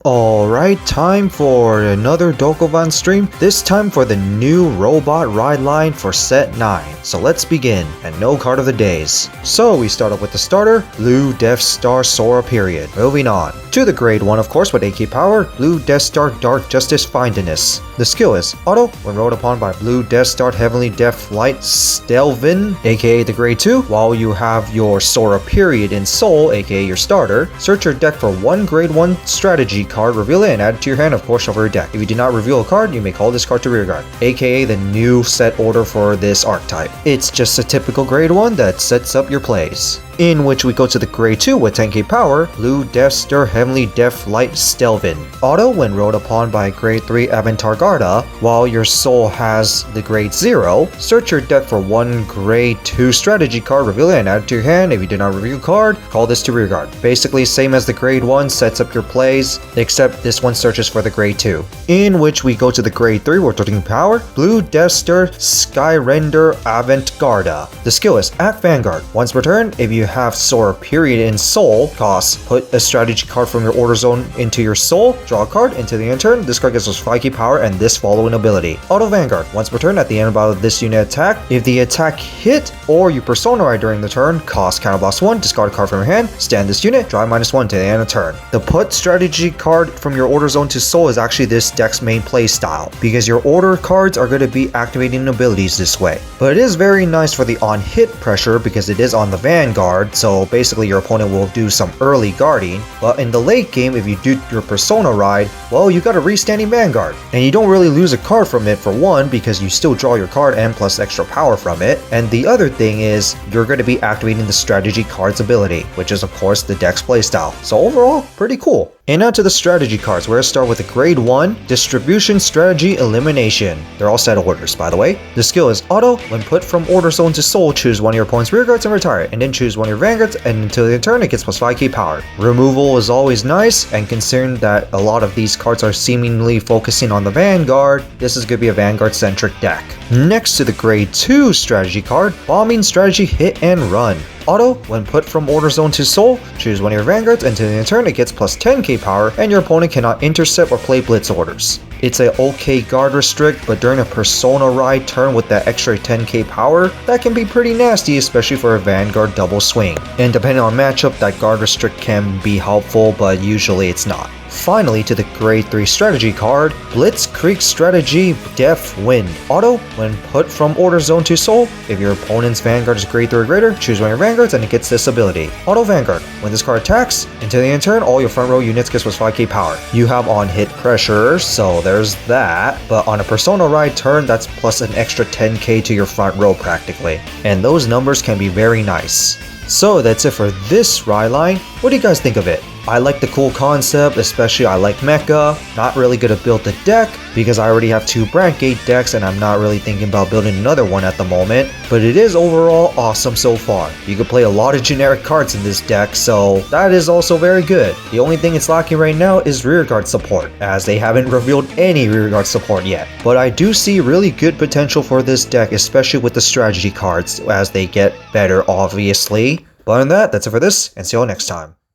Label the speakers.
Speaker 1: Alright, time for another Dokkovan stream, this time for the new robot ride line for set 9. So let's begin, and no card of the days. So we start off with the starter, Blue Death Star Sora period. Moving on. To the grade 1 of course with AK power, Blue Death Star Dark Justice Findiness. The skill is auto, when rolled upon by Blue Death Star Heavenly Death Light Stelvin, aka the grade 2, while you have your Sora period in Soul, aka your starter, search your deck for one grade 1 strategy card, reveal it and add it to your hand, of course, shuffle your deck. If you do not reveal a card, you may call this card to rearguard, aka the new set order for this archetype. It's just a typical grade 1 that sets up your plays. In which we go to the grade 2 with 10k power, Blue Death Star Heavenly Death Light Stelvin. Auto, when rolled upon by grade 3 Avantgarda, while your soul has the grade 0, search your deck for one grade 2 strategy card, reveal it and add it to your hand. If you do not reveal a card, call this to rearguard. Basically same as the grade 1, sets up your plays, except this one searches for the grade 2. In which we go to the grade 3 with 13 power, Blue Death Star Skyrender Avantgarda. The skill is at Vanguard. Once per turn, if you have Sora period in Soul cost, put a strategy card from your order zone into your Soul, draw a card into the end turn. This card gives us 5k power and this following ability. Auto Vanguard. Once per turn at the end of this unit attack, if the attack hit or you persona ride during the turn, cost counterblast 1, discard a card from your hand, stand this unit, draw -1 to the end of turn. The put strategy card from your order zone to Soul is actually this deck's main play style, because your order cards are going to be activating abilities this way. But it is very nice for the on hit pressure because it is on the Vanguard, so basically your opponent will do some early guarding, but in the late game if you do your persona ride, well, you got a restanding Vanguard, and you don't really lose a card from it for one because you still draw your card and plus extra power from it, and the other thing is you're going to be activating the strategy card's ability, which is of course the deck's playstyle. So overall, pretty cool. And now to the strategy cards, we're going to start with the grade 1, Distribution Strategy Elimination. They're all set orders, by the way. The skill is auto, when put from order zone to Soul, choose one of your opponent's rearguards and retire it, and then choose one of your Vanguards, and until the turn it gets plus 5k power. Removal is always nice, and considering that a lot of these cards are seemingly focusing on the Vanguard, this is going to be a Vanguard-centric deck. Next to the grade 2 strategy card, Bombing Strategy Hit and Run. Auto, when put from order zone to Soul, choose one of your Vanguards, and until the turn it gets plus 10k power, and your opponent cannot intercept or play blitz orders. It's a okay guard restrict, but during a persona ride turn with that extra 10k power, that can be pretty nasty, especially for a Vanguard double swing. And depending on matchup, that guard restrict can be helpful, but usually it's not. Finally, to the grade 3 strategy card, Blitzkrieg Strategy Death Wind. Auto, when put from order zone to Soul, if your opponent's Vanguard is grade 3 or greater, choose one of your Vanguards and it gets this ability. Auto Vanguard, when this card attacks, until the end turn, all your front row units gets plus 5k power. You have on hit pressure, so there's that, but on a persona ride turn, that's plus an extra 10k to your front row practically. And those numbers can be very nice. So that's it for this ride line. What do you guys think of it? I like the cool concept, especially I like mecha. Not really gonna build the deck because I already have 2 Brand Gate decks and I'm not really thinking about building another one at the moment, but it is overall awesome so far. You can play a lot of generic cards in this deck, so that is also very good. The only thing it's lacking right now is rearguard support, as they haven't revealed any rearguard support yet. But I do see really good potential for this deck, especially with the strategy cards as they get better obviously. But other than that, that's it for this, and see you all next time.